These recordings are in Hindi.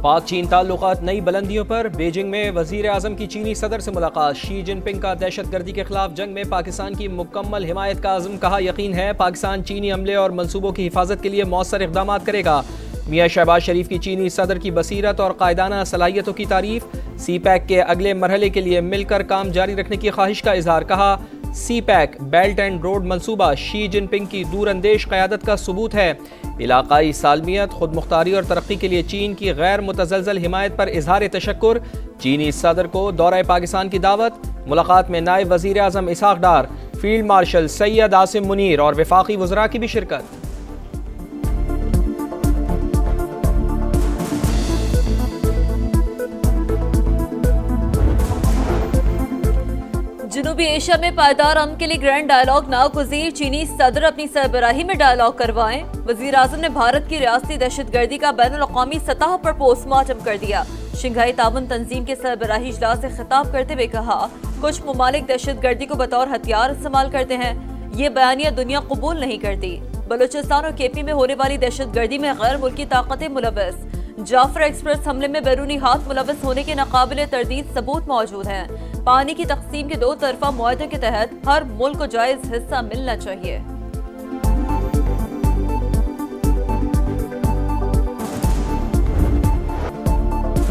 पाक चीन ताल्लुकात नई बुलंदियों पर। बीजिंग में वजीर आजम की चीनी सदर से मुलाकात। शी जिनपिंग का दहशतगर्दी के खिलाफ जंग में पाकिस्तान की मुकम्मल हिमायत का आज़म। कहा, यकीन है पाकिस्तान चीनी अमले और मनसूबों की हिफाजत के लिए मौसर इक़दाम करेगा। मियाँ शहबाज शरीफ की चीनी सदर की बसीरत और कायदाना सलाहियतों की तारीफ। सी पैक के अगले मरहले के लिए मिलकर काम जारी रखने की ख्वाहिश का इजहार। कहा, CPEC belt and road मनसूबा शी जिनपिंग की दूरअंदेश क़यादत का सबूत है। इलाकाई सालमियत, खुद मुख्तारी और तरक्की के लिए चीन की गैर मुतज़लज़ल हिमायत पर इजहार तशक्कुर। चीनी सदर को दौरा पाकिस्तान की दावत। मुलाकात में नायब वज़ीर आज़म इसहाक डार, फील्ड मार्शल सैयद आसिम मुनीर और वफाकी वज़रा की भी शिरकत। जनूबी एशिया में पायदार अमन के लिए ग्रैंड डायलॉग नागुज़ीर। चीनी सदर अपनी सरबराही में डायलॉग करवाएं। वज़ीर आज़म ने भारत की रियासती दहशतगर्दी का बैनुल-अक़वामी सतह पर पोस्टमार्टम कर दिया। शंघाई ताउन तंजीम के सरबराही इजलास से खिताब करते हुए कहा, कुछ ममालिक दहशतगर्दी को बतौर हथियार इस्तेमाल करते हैं। ये बयानिया दुनिया कबूल नहीं करती। बलूचिस्तान और केपी में होने वाली दहशतगर्दी में गैर मुल्की ताकतें मुलव्वस। जाफर एक्सप्रेस हमले में बैरूनी हाथ मुलव्वस होने के नाकाबिले तरदीद सबूत मौजूद हैं। पानी की तकसीम के दो तरफा मुआहदे के तहत हर मुल्क को जायज हिस्सा मिलना चाहिए।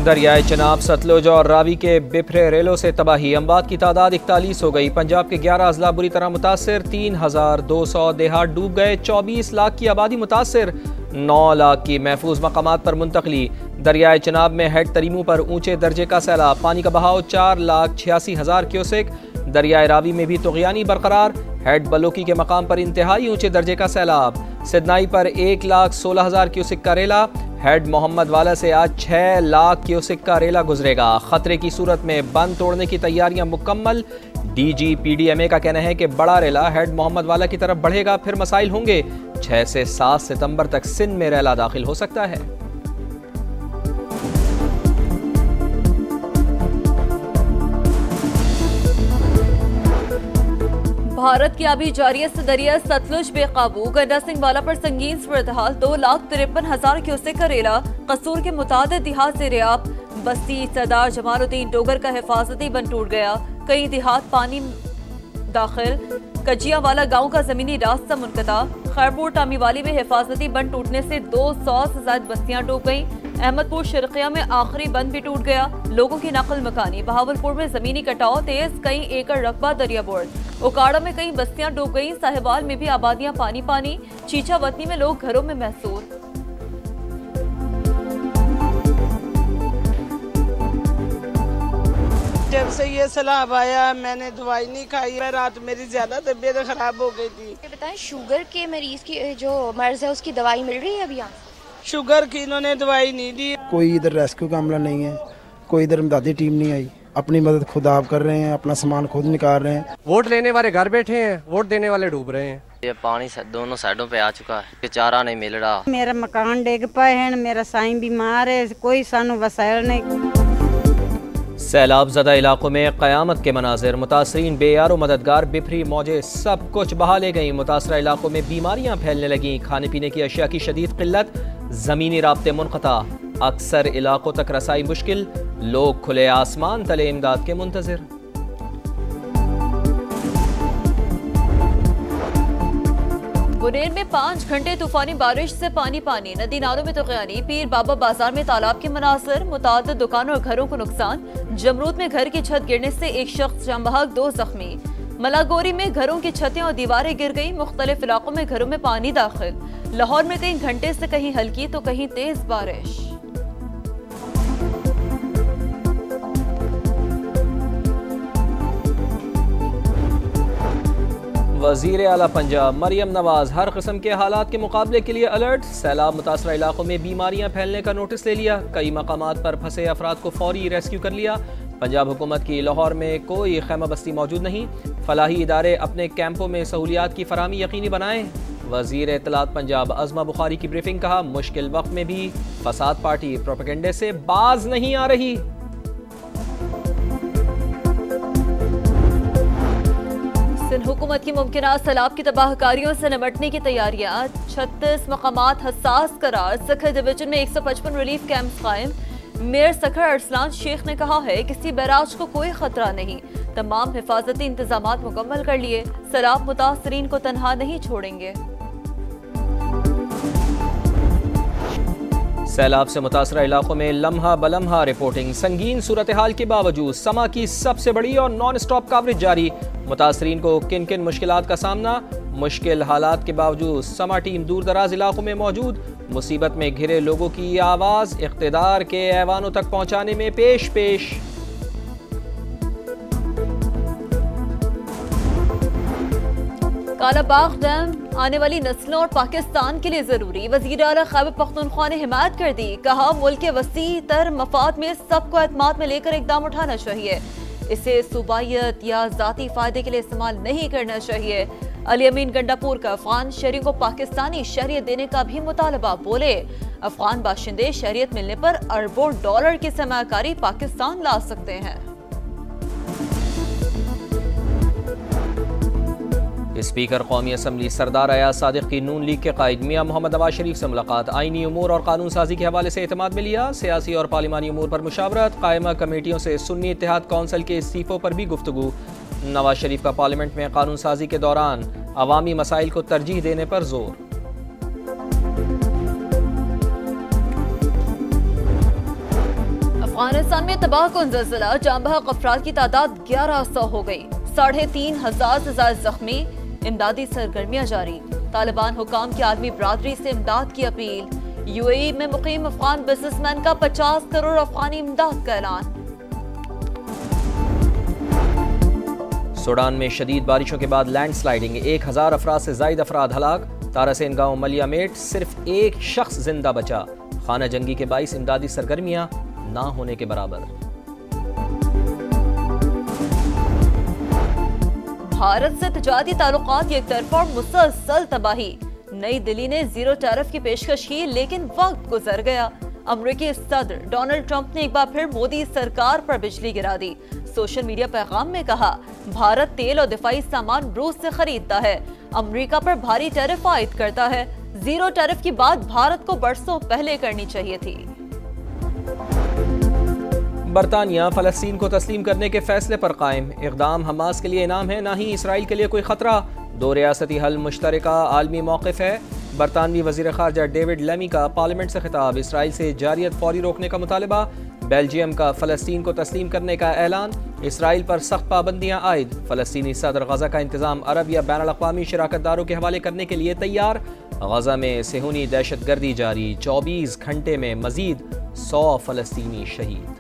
दरियाए चनाब, सतलुज और रावी के बिफरे रेलों से तबाही। अमवात की तादाद 41 हो गई। पंजाब के 11 अजला बुरी तरह मुतासिर। 3200 देहात डूब गए। 24 लाख की आबादी मुतासिर। 9 लाख की महफूज मकामात पर मुंतकली। दरियाए चनाब में हेड तरीमू पर ऊंचे दर्जे का सैलाब। पानी का बहाव 4,86,000 क्यूसेक। दरियाए रावी में भी तुग़यानी बरकरार। हेड बलोकी के मकाम पर इंतहाई ऊंचे दर्जे का सैलाब। सिदनाई पर 1,16,000 क्यूसेक का रेला। हेड मोहम्मद वाला से आज 6 लाख क्यूसेक का रेला गुजरेगा। खतरे की सूरत में बंद तोड़ने की तैयारियां मुकम्मल। DGPDMA का कहना है कि बड़ा रेला हेड मोहम्मद वाला की तरफ बढ़ेगा, फिर मसाइल होंगे। 6 से 7 सितंबर तक सिंध में रेला दाखिल हो सकता है। भारत की आबी जारियत से दरिया सतलुज बेकाबू। गंडा सिंह वाला पर संगीन सूरत-ए-हाल। 2,53,000 क्यूसेक का रेला कसूर के मुतादिद देहात से रियाब। बस्ती सरदार जमालुद्दीन डोगर का हिफाजती बंद टूट गया। कई देहात पानी दाखिल। कजिया वाला गाँव का जमीनी रास्ता मुनक़ता। खैरपुर टामीवाली में हिफाजती बंद टूटने से 200 से ज्यादा बस्तियां डूब गईं। अहमदपुर शर्किया में आखिरी बंद भी टूट गया। लोगों की नकल मकानी। बहावलपुर में जमीनी कटाव तेज। कई एकड़ रकबा दरिया बोर्ड। उकाड़ा में कई बस्तियां डूब गईं। साहिवाल में भी आबादियां पानी पानी। चीचा वतनी में लोग घरों में महसूर। जब से ये सैलाब आया मैंने दवाई नहीं खाई। रात मेरी ज्यादा तबीयत खराब हो गई थी। ये बताएं, शुगर के मरीज की जो मर्ज है उसकी दवाई मिल रही है अभी यहाँ? शुगर की इन्होंने दवाई नहीं दी। कोई इधर रेस्क्यू का अमला नहीं है, कोई इधर इमदादी टीम नहीं आई। अपनी मदद खुद आप कर रहे हैं, अपना सामान खुद निकाल रहे हैं। वोट लेने वाले घर बैठे हैं, वोट देने वाले डूब रहे हैं। ये पानी दोनों साइडों पे आ चुका है, चारा नहीं मिल रहा। मेरा मकान डिग पाए हैं, मेरा साईं बीमार है, कोई सानू वसायल नहीं। सैलाब ज़दा इलाकों में क़यामत के मनाजिर। मुतासरीन बेयारो मददगार बिफरी मौजें सब कुछ बहा ले गईं। मुतासरा इलाकों में बीमारियां फैलने लगीं। खाने पीने की अशिया की शदीद किल्लत। ज़मीनी राब्ते मुनक़ता। अक्सर इलाकों तक रसाई मुश्किल। लोग खुले आसमान तले इमदाद के मुंतज़िर। बुनेर में 5 घंटे तूफानी बारिश से पानी पानी। नदी नालों में तुग़यानी। पीर बाबा बाजार में तालाब के मनासिर। मुतादिद दुकानों और घरों को नुकसान। जमरूद में घर की छत गिरने से एक शख्स जाम बहक, 2 जख्मी। मलागोरी में घरों की छतें और दीवारें गिर गईं। मुख्तलिफ इलाकों में घरों में पानी दाखिल। लाहौर में कहीं घंटे से कहीं हल्की तो कहीं तेज बारिश। वज़ीर आला पंजाब मरियम नवाज हर किस्म के हालात के मुकाबले के लिए अलर्ट। सैलाब मुतासरा इलाकों में बीमारियां फैलने का नोटिस ले लिया। कई मकामात पर फंसे अफराद को फौरी रेस्क्यू कर लिया। पंजाब हुकूमत की लाहौर में कोई खैमा बस्ती मौजूद नहीं। फलाही इदारे अपने कैंपों में सहूलियात की फराहमी यकीनी बनाएं। वज़ीर इत्तलात पंजाब अज़मा बुखारी की ब्रीफिंग। कहा, मुश्किल वक्त में भी फसाद पार्टी प्रोपेगेंडे से बाज नहीं आ रही। सिंध हुकूमत की मुमकिन सैलाब की तबाहकारियों से निपटने की तैयारियां। 36 मकामात हसास करार। सखर डिवीजन में 155 रिलीफ कैंप कायम। मेयर सखर अरसलान शेख ने कहा है किसी बैराज को कोई खतरा नहीं, तमाम हिफाजती इंतजामात मुकम्मल कर लिए, सैलाब मुतासरीन को तनहा नहीं छोड़ेंगे। सैलाब से मुतासरा इलाकों में लम्हा बलम्हा रिपोर्टिंग। संगीन सूरत हाल के बावजूद समा की सबसे बड़ी और नॉन स्टॉप कवरेज जारी। मुतासरीन को किन किन मुश्किलात का सामना। मुश्किल हालात के बावजूद समा टीम दूर दराज इलाकों में मौजूद। मुसीबत में घिरे लोगों की आवाज़ इख्तिदार के ऐवानों तक पहुँचाने में पेश पेश। कालाबाग डैम आने वाली नस्लों और पाकिस्तान के लिए जरूरी। वज़ीर आला खैबर पख्तूनख्वा ने हिमायत कर दी। कहा मुल्क के वसी तर मफाद में सबको एतमाद में लेकर इकदाम उठाना चाहिए, इसे सूबाइयत या जाती फायदे के लिए इस्तेमाल नहीं करना चाहिए। अली अमीन गंडापुर का अफगान शहरियों को पाकिस्तानी शहरियत देने का भी मुतालबा। बोले अफगान बाशिंदे शहरियत मिलने पर अरबों डॉलर की सरमाकारी पाकिस्तान ला सकते हैं। स्पीकर कौमी असम्बली सरदार अयाज सादिक की नून लीग के कायद मियां मोहम्मद नवाज शरीफ से मुलाकात। आईनी उमूर और कानून साजी के हवाले से एतमाद में लिया। सियासी और पार्लिमानी उमूर पर मुशावरत। कायमा कमेटियों से सुन्नी इत्तेहाद कौंसिल के इस्तीफों पर भी गुफ्तगू। नवाज शरीफ का पार्लियामेंट में कानून साजी के दौरान अवामी मसाइल को तरजीह देने पर जोर। अफगानिस्तान में तबाहकुन ज़लज़ला, जाँ बहक अफराद की तादाद 1100 हो गई। 3500 से ज्यादा जख्मी। इमदादी सरगर्मियां जारी। तालिबान हुकाम की आलमी बरादरी से इमदाद की अपील। यूएई में मुकीम अफगान बिजनेसमैन का 50 करोड़ अफगानी इमदाद का ऐलान। सूडान में शदीद बारिशों के बाद लैंडस्लाइडिंग, 1000 अफराद से जायद अफराद हलाक। तारासेन गांव मलियामेट सिर्फ एक शख्स जिंदा बचा। खाना जंगी के बाइस इमदादी सरगर्मियां ना होने के बराबर। भारत से तजारती ताल्लुकात एक तरफा और मुसलसल तबाही। नई दिल्ली ने जीरो टैरिफ की पेशकश की, लेकिन वक्त गुजर गया। अमेरिकी सदर डोनाल्ड ट्रंप ने एक बार फिर मोदी सरकार पर बिजली गिरा दी। सोशल मीडिया पैगाम में कहा भारत तेल और दिफाई सामान रूस से खरीदता है, अमेरिका पर भारी टैरिफ आयद करता है। जीरो टैरिफ की बात भारत को बरसों पहले करनी चाहिए थी। बरतानिया फ़लस्तीन को तस्लीम करने के फैसले पर कायम। इक़दाम हमास के लिए इनाम है, ना ही इसराइल के लिए कोई ख़तरा। 2 रियासती हल मुश्तरका आलमी मौक़िफ़ है। बरतानवी वज़ीर ख़ारजा डेविड लेमी का पार्लियामेंट से खिताब। इसराइल से जारियत फौरी रोकने का मुतालबा। बेल्जियम का फ़लस्तीन को तस्लीम करने का ऐलान। इसराइल पर सख्त पाबंदियाँ आयद। फ़लस्तीनी सदर गज़ा का इंतज़ाम अरब या बैनुल अक़वामी शराकतदारों के हवाले करने के लिए तैयार। गज़ा में सेहूनी दहशतगर्दी जारी। 24 घंटे में मज़ीद 100 फ़लस्तीनी शहीद।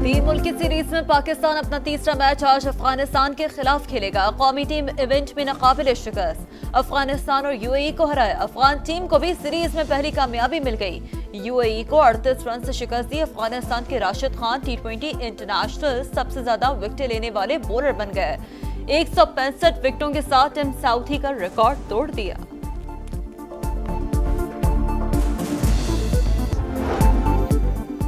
तीन मुल्क की सीरीज में पाकिस्तान अपना तीसरा मैच आज अफगानिस्तान के खिलाफ खेलेगा। कौमी टीम इवेंट में नाकाबिल शिकस्त। अफगानिस्तान और यूएई को हराया। अफगान टीम को भी सीरीज में पहली कामयाबी मिल गई। यूएई को 38 रन से शिकस्त दी। अफगानिस्तान के राशिद खान T20 इंटरनेशनल सबसे ज्यादा विकेटें लेने वाले बॉलर बन गए। 165 विकेटों के साथ टीम साउथी का रिकॉर्ड तोड़ दिया।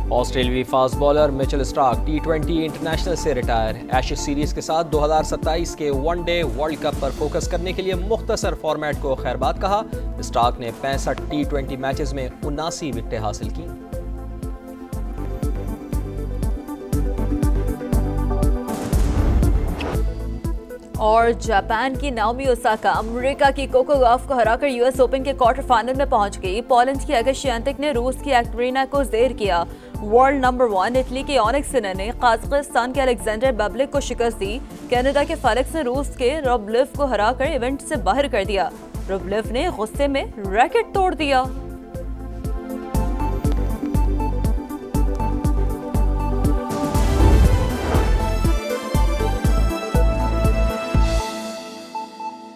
ऑस्ट्रेलियावी fast bowler Mitchell Starc T20 international से रिटायर। एशेज सीरीज के साथ 2027 के वनडे वर्ल्ड कप पर फोकस करने के लिए मुख्तसर फॉर्मेट को खैरबाद कहा। स्टार्क ने 65 T20 मैचेस में 79 विकेटें हासिल की। और जापान की नाओमी ओसाका अमेरिका की कोको गॉफ को हराकर यूएस ओपन के क्वार्टर फाइनल में पहुंच गई। पोलैंड की अगा श्वियातेक ने रूस की एक्टरीना को जेर किया। वर्ल्ड नंबर 1 इटली के ऑनिक्स सिनर ने कजाकिस्तान के अलेक्जेंडर बबलिक को शिकस्त दी। कनाडा के फेलिक्स ने रूस के रुब्लेव को हराकर इवेंट से बाहर कर दिया। रुब्लेव ने गुस्से में रैकेट तोड़ दिया।